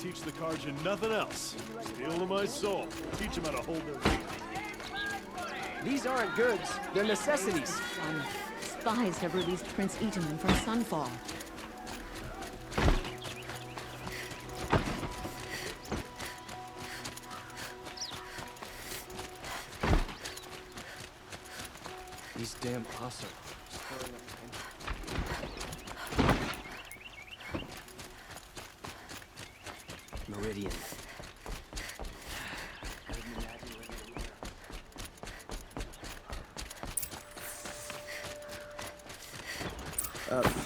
teach the Karja nothing else. Steal to my soul. Teach them how to hold their beer. These aren't goods, they're necessities. Fun. Spies have released Prince Eaton from Sunfall. These damn possums. Meridian.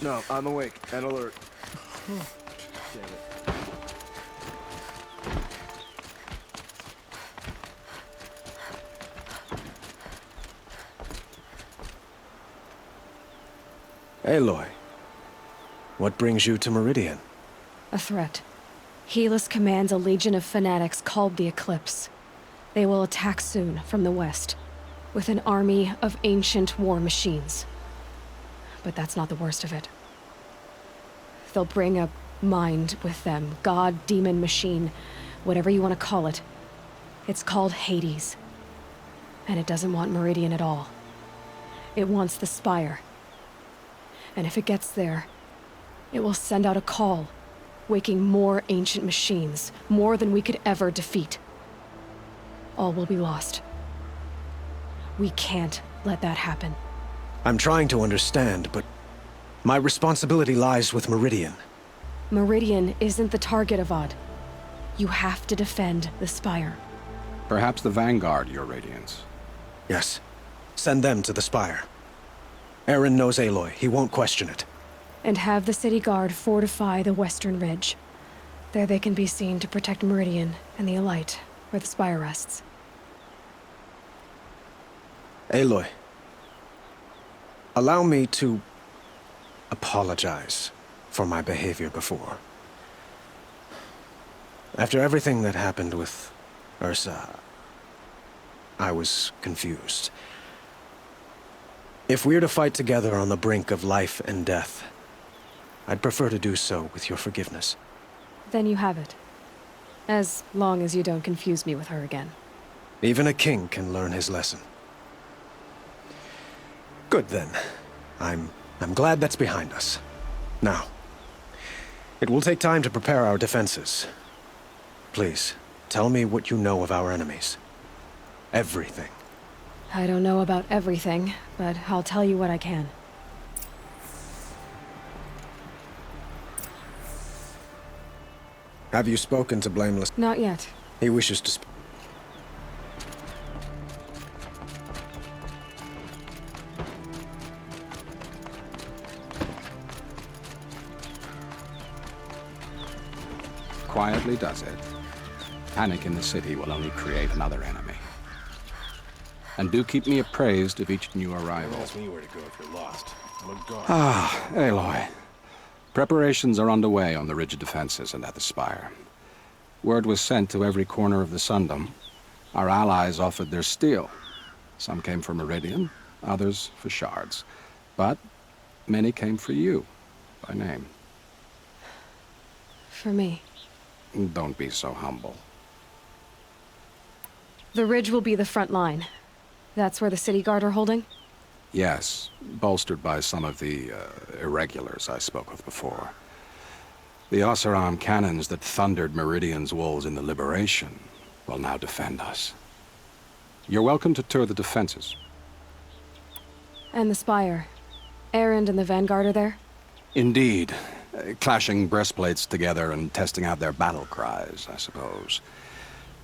No, I'm awake and alert. Damn it. Aloy, what brings you to Meridian? A threat. Helis commands a legion of fanatics called the Eclipse. They will attack soon from the west, with an army of ancient war machines. But that's not the worst of it. They'll bring a mind with them, god, demon, machine, whatever you want to call it. It's called Hades. And it doesn't want Meridian at all. It wants the Spire. And if it gets there, it will send out a call, waking more ancient machines, more than we could ever defeat. All will be lost. We can't let that happen. I'm trying to understand, but my responsibility lies with Meridian. Meridian isn't the target, Avad. You have to defend the Spire. Perhaps the Vanguard, Your Radiance. Yes. Send them to the Spire. Eren knows Aloy. He won't question it. And have the city guard fortify the western ridge. There they can be seen to protect Meridian and the Elite, where the Spire rests. Aloy, allow me to apologize for my behavior before. After everything that happened with Ursa, I was confused. If we're to fight together on the brink of life and death, I'd prefer to do so with your forgiveness. Then you have it. As long as you don't confuse me with her again. Even a king can learn his lesson. Good then. I'm glad that's behind us. Now, it will take time to prepare our defenses. Please, tell me what you know of our enemies. Everything. I don't know about everything, but I'll tell you what I can. Have you spoken to Blameless? Not yet. He wishes to speak. Quietly does it. Panic in the city will only create another enemy. And do keep me appraised of each new arrival. Ask me where to go if you're lost. I'm a guard. Ah, Aloy. Preparations are underway on the ridge defenses and at the Spire. Word was sent to every corner of the Sundom. Our allies offered their steel. Some came for Meridian, others for shards. But many came for you, by name. For me. Don't be so humble. The ridge will be the front line. That's where the city guard are holding? Yes, bolstered by some of the irregulars I spoke of before. The Oseram cannons that thundered Meridian's walls in the Liberation will now defend us. You're welcome to tour the defenses. And the Spire. Erend and the Vanguard are there? Indeed. Clashing breastplates together and testing out their battle cries, I suppose.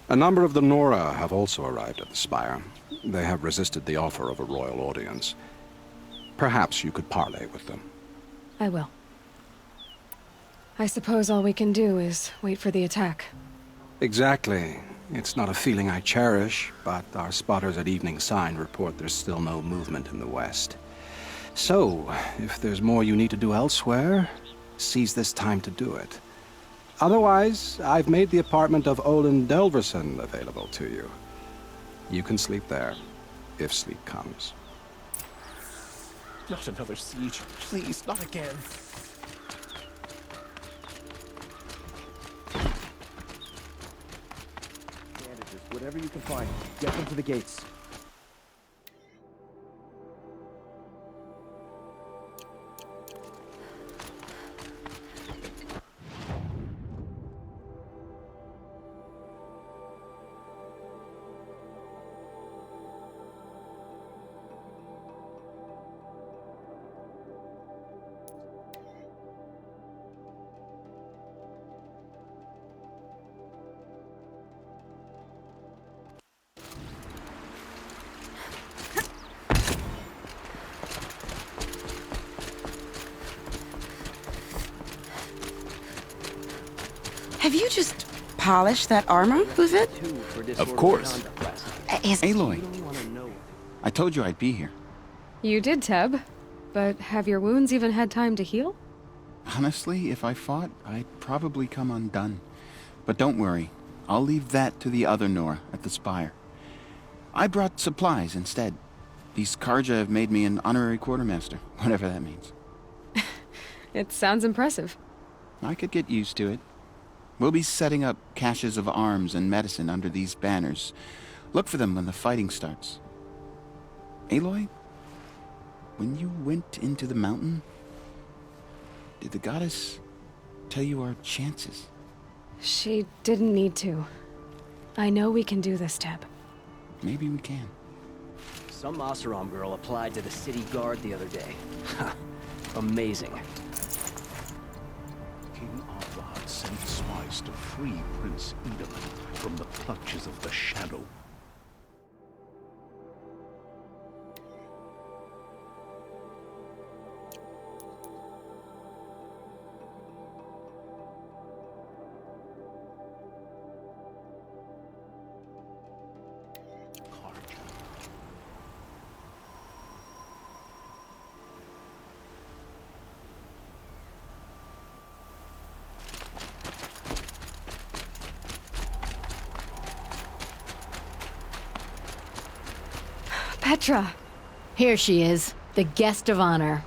A number of the Nora have also arrived at the Spire. They have resisted the offer of a royal audience. Perhaps you could parley with them. I will. I suppose all we can do is wait for the attack. Exactly. It's not a feeling I cherish, but our spotters at Evening Sign report there's still no movement in the west. So, if there's more you need to do elsewhere, seize this time to do it. Otherwise, I've made the apartment of Olin Delverson available to you. You can sleep there, if sleep comes. Not another siege. Please, not again. Whatever you can find, get them to the gates. Have you just polished that armor with it? Of course. Aloy, You want to know. I told you I'd be here. You did, Teb. But have your wounds even had time to heal? Honestly, if I fought, I'd probably come undone. But don't worry, I'll leave that to the other Nora at the Spire. I brought supplies instead. These Karja have made me an honorary quartermaster, whatever that means. It sounds impressive. I could get used to it. We'll be setting up caches of arms and medicine under these banners. Look for them when the fighting starts. Aloy, when you went into the mountain, did the goddess tell you our chances? She didn't need to. I know we can do this, Teb. Maybe we can. Some Oseram girl applied to the city guard the other day. Ha! Amazing. King Arvad sent spies to free Prince Edaman from the clutches of the Shadow. Petra! Here she is, the guest of honor.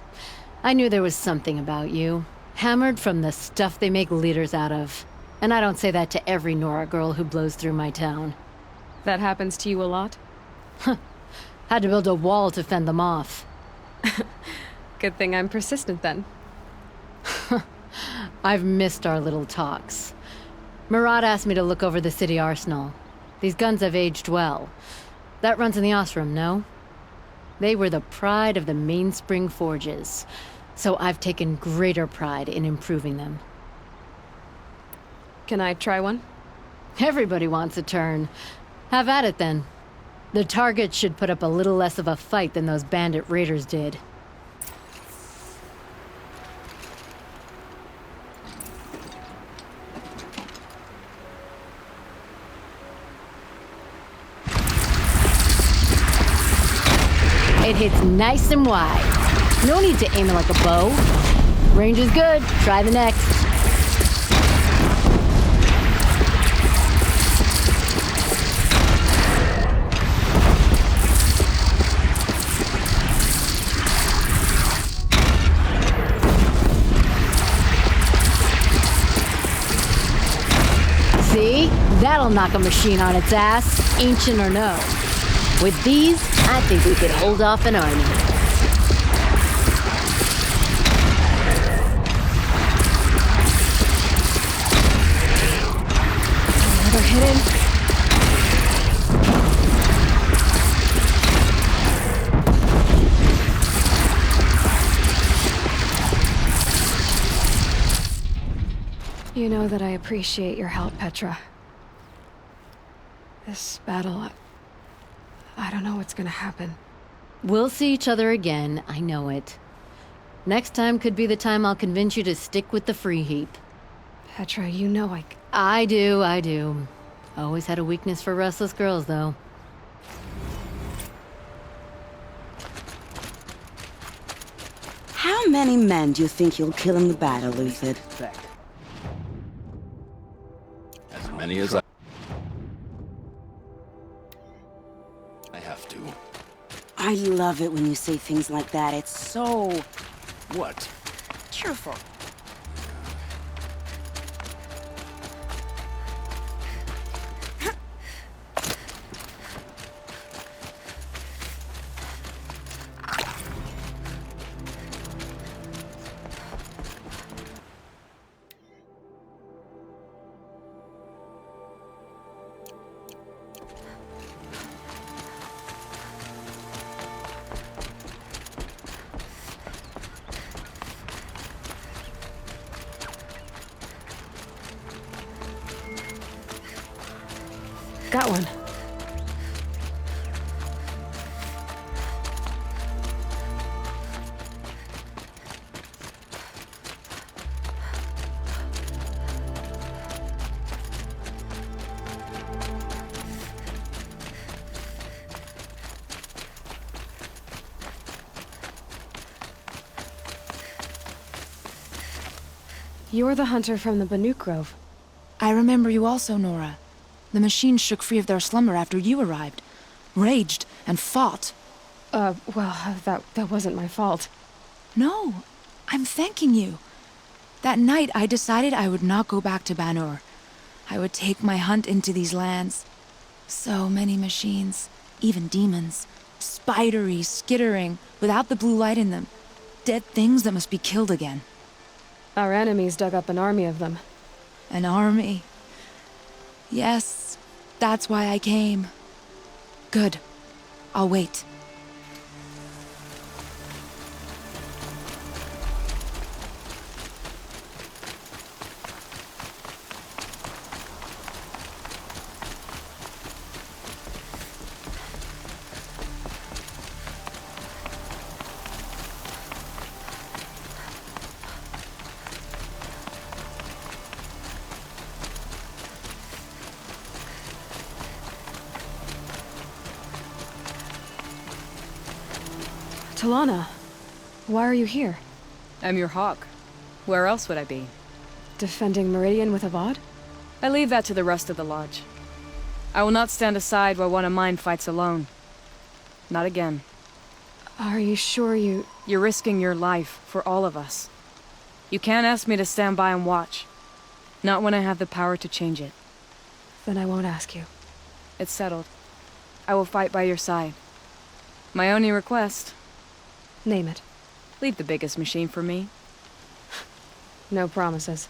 I knew there was something about you. Hammered from the stuff they make leaders out of. And I don't say that to every Nora girl who blows through my town. That happens to you a lot? Had to build a wall to fend them off. Good thing I'm persistent then. I've missed our little talks. Murad asked me to look over the city arsenal. These guns have aged well. That runs in the Osram, no? They were the pride of the Mainspring Forges, so I've taken greater pride in improving them. Can I try one? Everybody wants a turn. Have at it then. The target should put up a little less of a fight than those bandit raiders did. It hits nice and wide. No need to aim it like a bow. Range is good. Try the next. See? That'll knock a machine on its ass, ancient or no. With these, I think we could hold off an army. Another hidden. You know that I appreciate your help, Petra. This battle, I don't know what's gonna happen. We'll see each other again, I know it. Next time could be the time I'll convince you to stick with the free heap. Petra, you know I do. Always had a weakness for restless girls, though. How many men do you think you'll kill in the battle, Luthid? As many as I have to. I love it when you say things like that. It's so What? cheerful. Got one. You're the hunter from the Banuk Grove. I remember you also, Nora. The machines shook free of their slumber after you arrived. Raged and fought. That wasn't my fault. No, I'm thanking you. That night, I decided I would not go back to Banur. I would take my hunt into these lands. So many machines, even demons. Spidery, skittering, without the blue light in them. Dead things that must be killed again. Our enemies dug up an army of them. An army. Yes, that's why I came. Good. I'll wait. Talana, why are you here? I'm your hawk. Where else would I be? Defending Meridian with Avad? I leave that to the rest of the Lodge. I will not stand aside while one of mine fights alone. Not again. Are you sure you... You're risking your life for all of us. You can't ask me to stand by and watch. Not when I have the power to change it. Then I won't ask you. It's settled. I will fight by your side. My only request... Name it. Leave the biggest machine for me. No promises.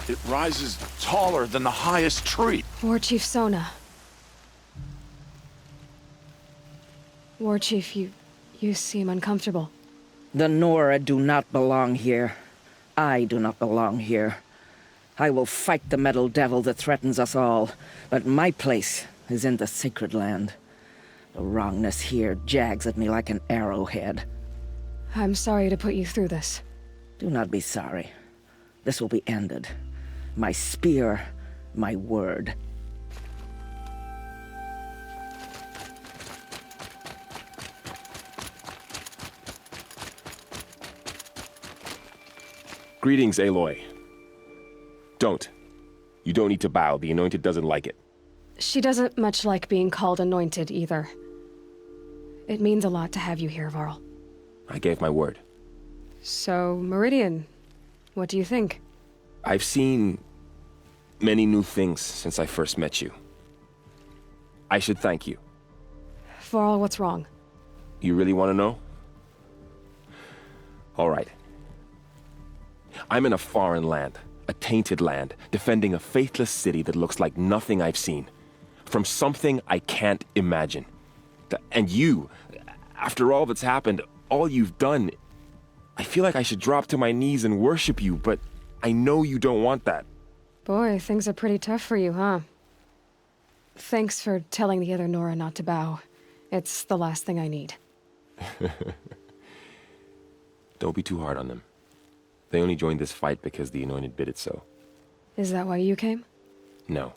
It rises taller than the highest tree. War Chief Sona. War Chief, you seem uncomfortable. The Nora do not belong here. I do not belong here. I will fight the metal devil that threatens us all, but my place is in the sacred land. The wrongness here jags at me like an arrowhead. I'm sorry to put you through this. Do not be sorry. This will be ended. My spear, my word. Greetings, Aloy. Don't. You don't need to bow. The Anointed doesn't like it. She doesn't much like being called Anointed, either. It means a lot to have you here, Varl. I gave my word. So, Meridian, what do you think? I've seen many new things since I first met you. I should thank you. Varl, what's wrong? You really want to know? All right. I'm in a foreign land, a tainted land, defending a faithless city that looks like nothing I've seen. From something I can't imagine. And you, after all that's happened, all you've done, I feel like I should drop to my knees and worship you, but I know you don't want that. Boy, things are pretty tough for you, huh? Thanks for telling the other Nora not to bow. It's the last thing I need. Don't be too hard on them. They only joined this fight because the Anointed bid it so. Is that why you came? No.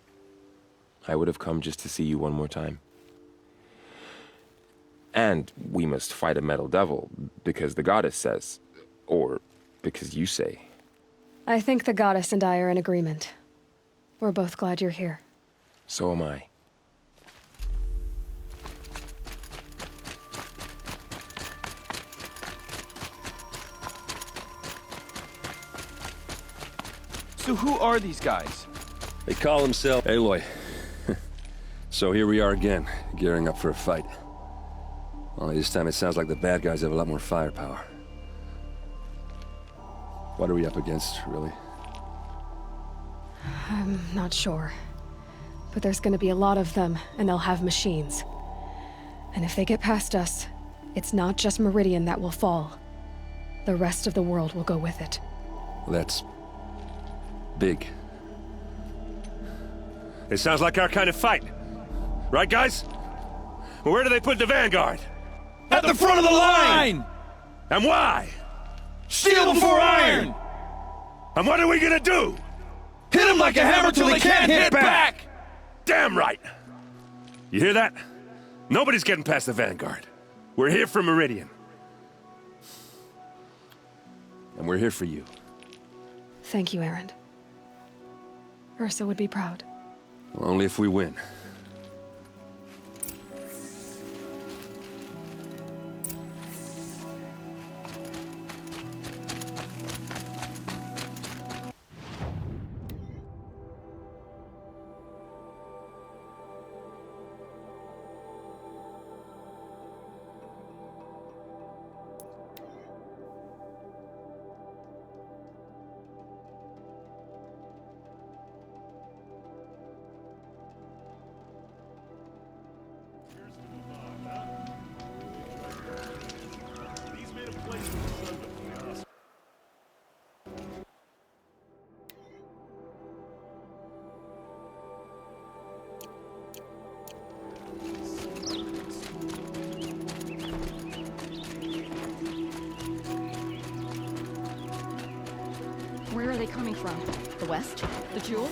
I would have come just to see you one more time. And we must fight a metal devil, because the goddess says. Or because you say. I think the goddess and I are in agreement. We're both glad you're here. So am I. So who are these guys? They call themselves Aloy. So here we are again, gearing up for a fight. Only this time it sounds like the bad guys have a lot more firepower. What are we up against, really? I'm not sure. But there's gonna be a lot of them, and they'll have machines. And if they get past us, it's not just Meridian that will fall. The rest of the world will go with it. Well, that's... big. It sounds like our kind of fight. Right, guys? Well, where do they put the Vanguard? At the front of the line! And why? Steel before iron! And what are we gonna do? Hit them like a hammer till they can't hit back! Damn right! You hear that? Nobody's getting past the Vanguard. We're here for Meridian. And we're here for you. Thank you, Aaron. Ursa would be proud. Well, only if we win. Where are they coming from? The west? The jewel?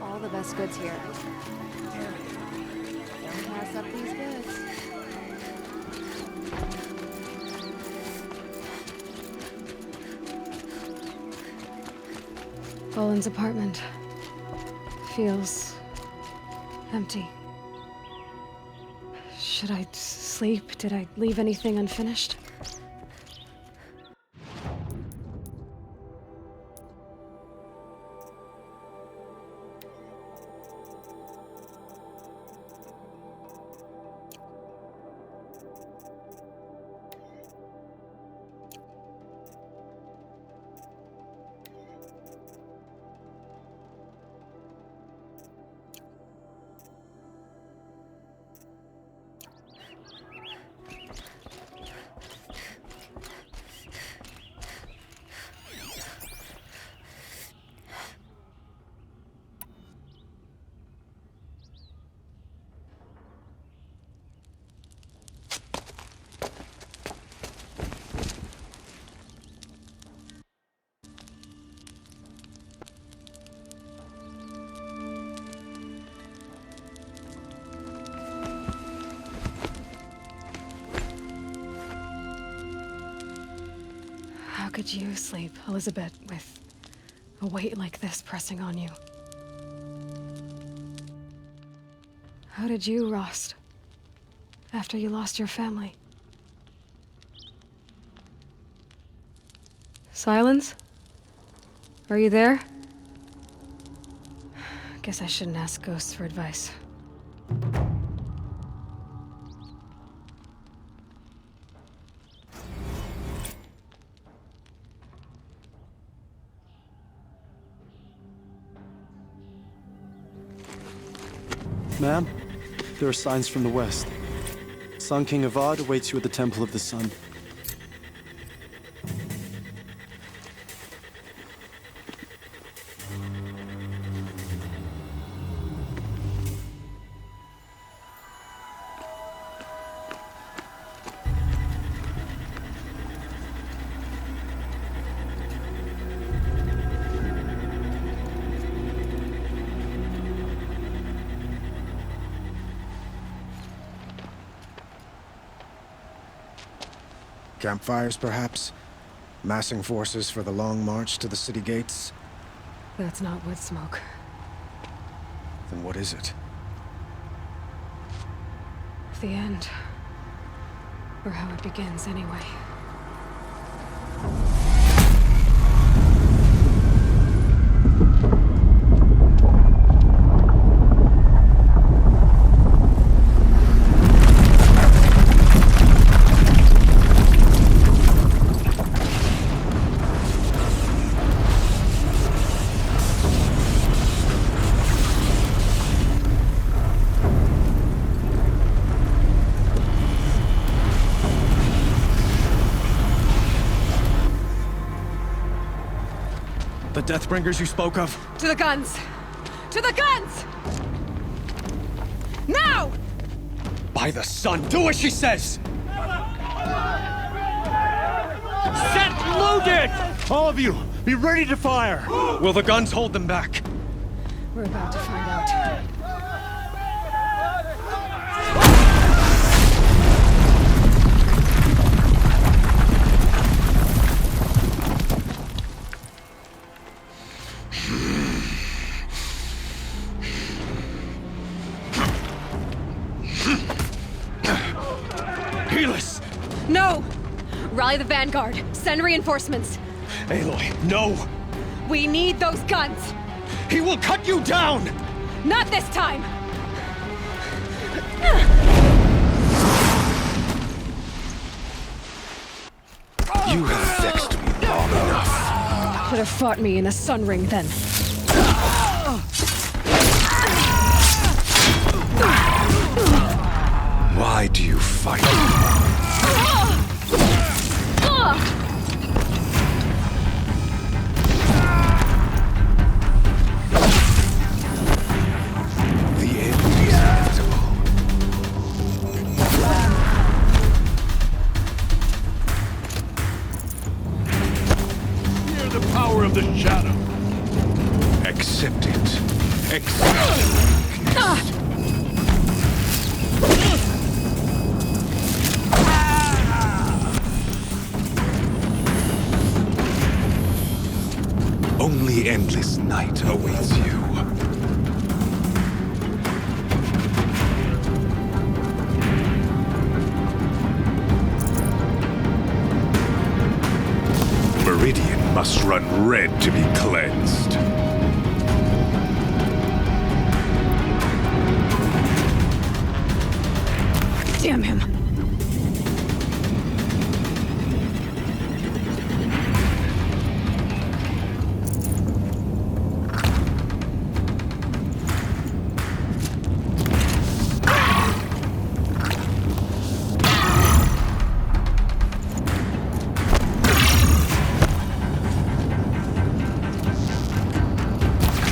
All the best goods here. Don't pass up these goods. Boland's apartment feels empty. Should I sleep? Did I leave anything unfinished? could you sleep, Elizabeth, with a weight like this pressing on you? How did you, Rost? After you lost your family? Silence? Are you there? Guess I shouldn't ask ghosts for advice. Ma'am, there are signs from the west. Sun King Avad awaits you at the Temple of the Sun. Campfires, perhaps? Massing forces for the long march to the city gates? That's not wood smoke. Then what is it? The end. Or how it begins, anyway. The Deathbringers you spoke of? To the guns! To the guns! Now! By the sun, do as she says! Set loaded! All of you, be ready to fire! Will the guns hold them back? We're about to find out. Helis! No! Rally the vanguard. Send reinforcements. Aloy, no! We need those guns! He will cut you down! Not this time! You have vexed me long enough. Should have fought me in the Sun Ring then. Why do you fight? The end is inevitable. Hear the power of the shadow. Accept it. Accept it. Only endless night awaits you. Meridian must run red to be cleansed. Damn him!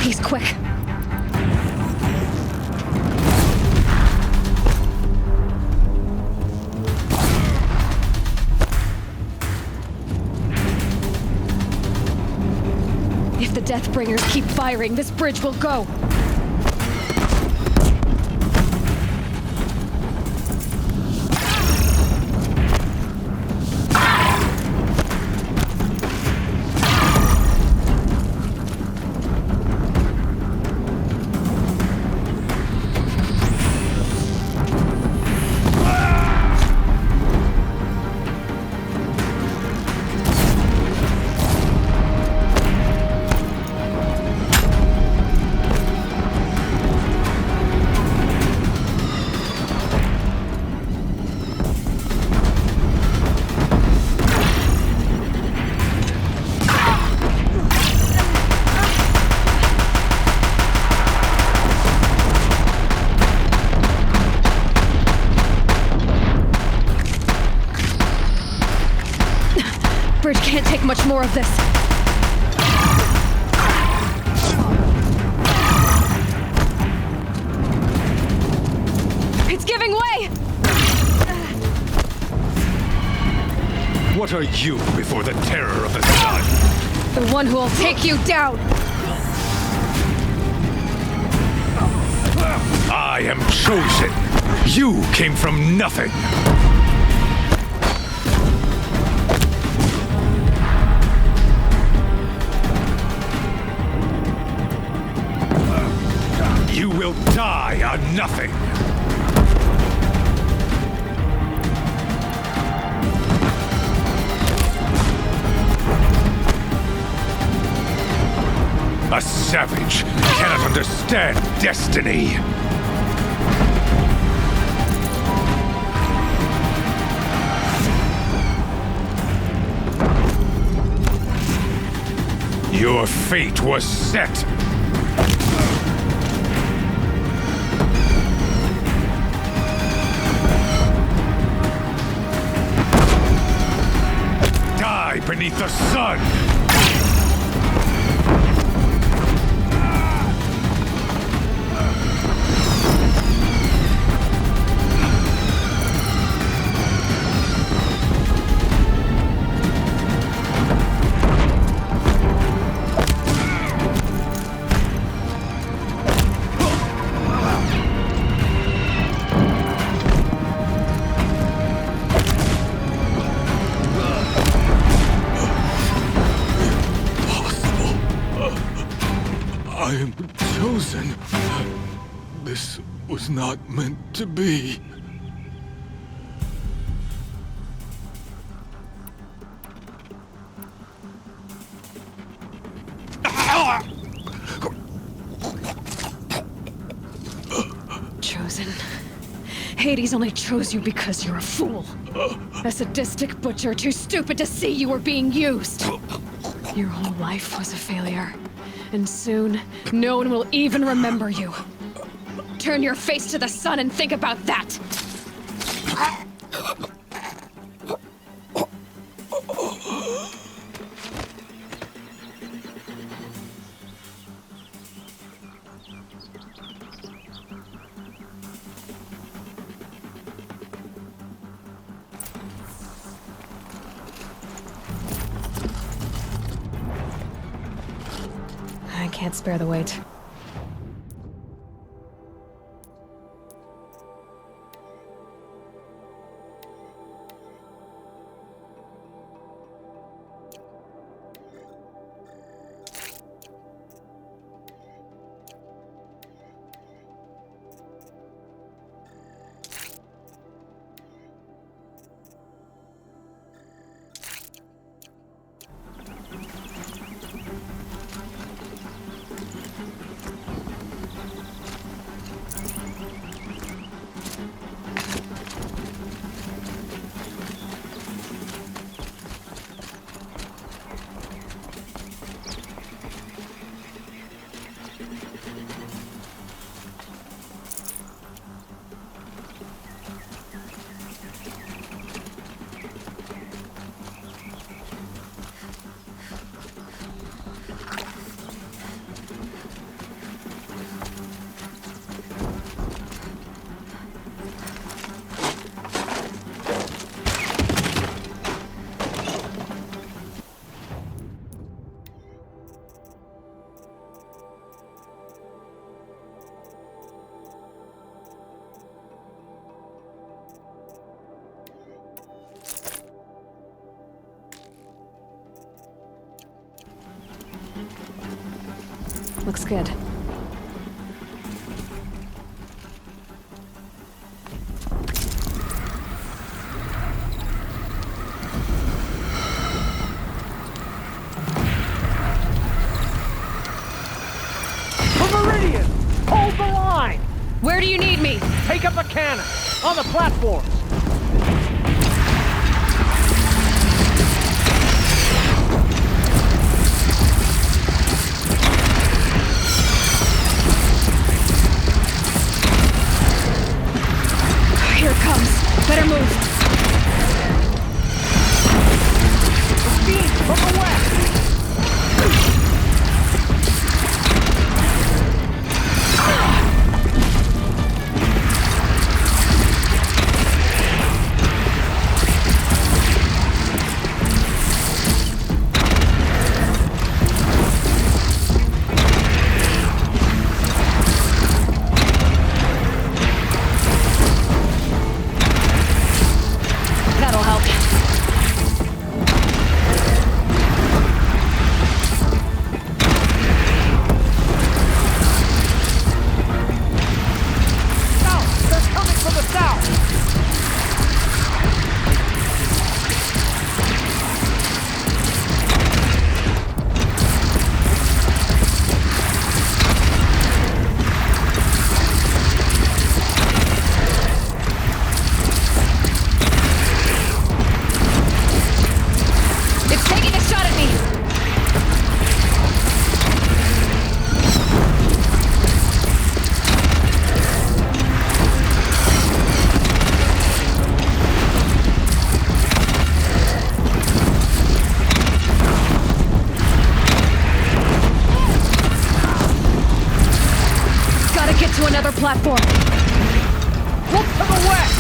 He's quick. If the Deathbringers keep firing, this bridge will go. take much more of this. It's giving way! What are you before the terror of the sun? The one who will take you down! I am chosen. You came from nothing. You will die on nothing. A savage cannot understand destiny. Your fate was set. Die beneath the sun. I am chosen. This was not meant to be. Chosen. Hades only chose you because you're a fool. A sadistic butcher too stupid to see you were being used. Your whole life was a failure. And soon, no one will even remember you. Turn your face to the sun and think about that! I can't spare the weight. Looks good. Meridian! Hold the line! Where do you need me? Take up a cannon! On the platforms! Here it comes. Better move. Speed from the Get to another platform. Look to the west!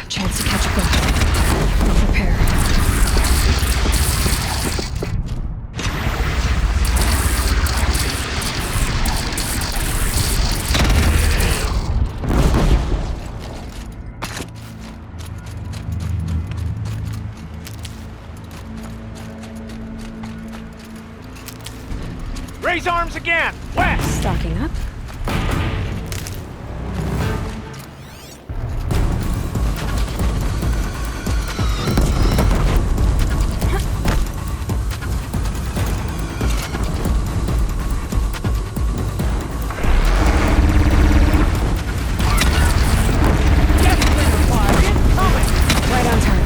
Chance to catch a breath. I'll prepare. Raise arms again! West! Stocking up. Right on target.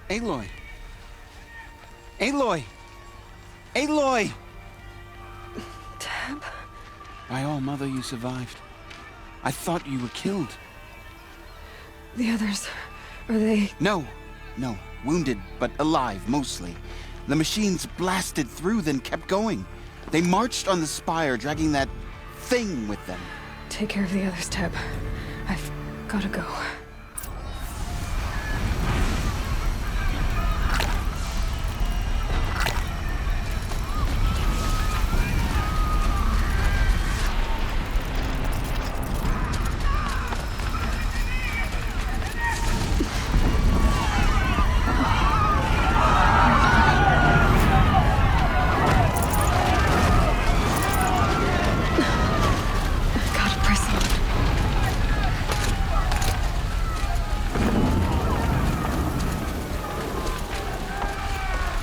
Aloy! Aloy! Aloy! Tab? By all, Mother, you survived. I thought you were killed. The others, are they... No. Wounded, but alive, mostly. The machines blasted through, then kept going. They marched on the spire, dragging that thing with them. Take care of the others, Tab. I've gotta go.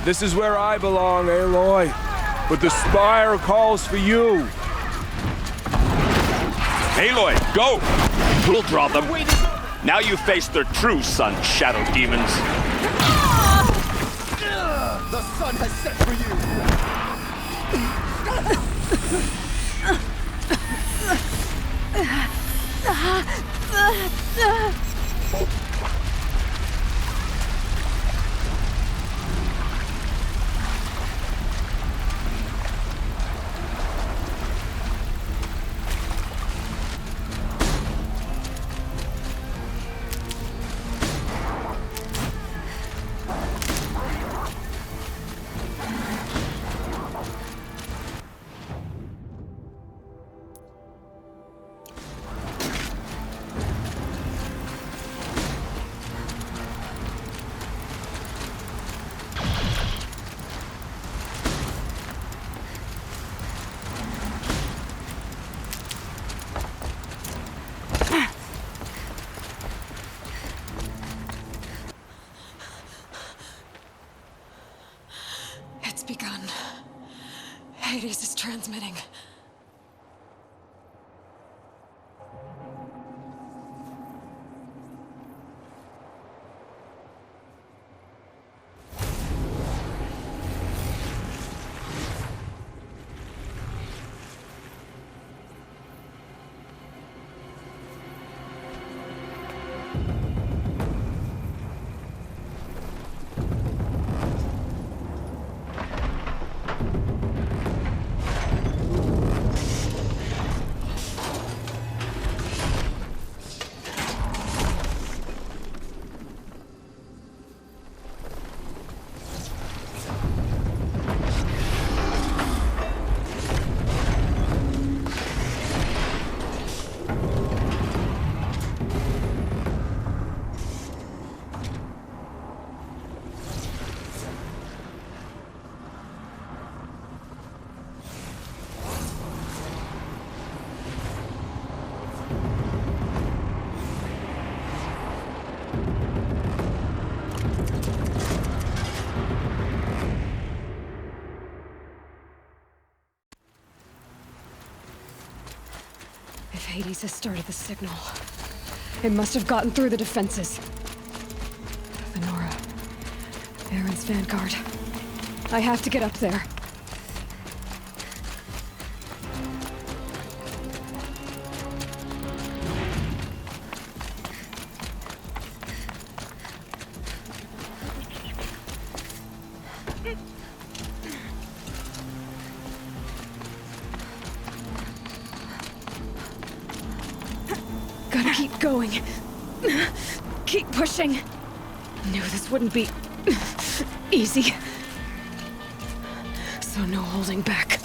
This is where I belong, Aloy. But the spire calls for you. Aloy, go! We'll draw them. Now you face their true son, shadow demons. The sun has set for you. It's begun. Hades is transmitting. If Hades has started the signal, it must have gotten through the defenses. Venora, Aaron's vanguard. I have to get up there. Gotta keep going. Keep pushing. Knew this wouldn't be easy. So no holding back.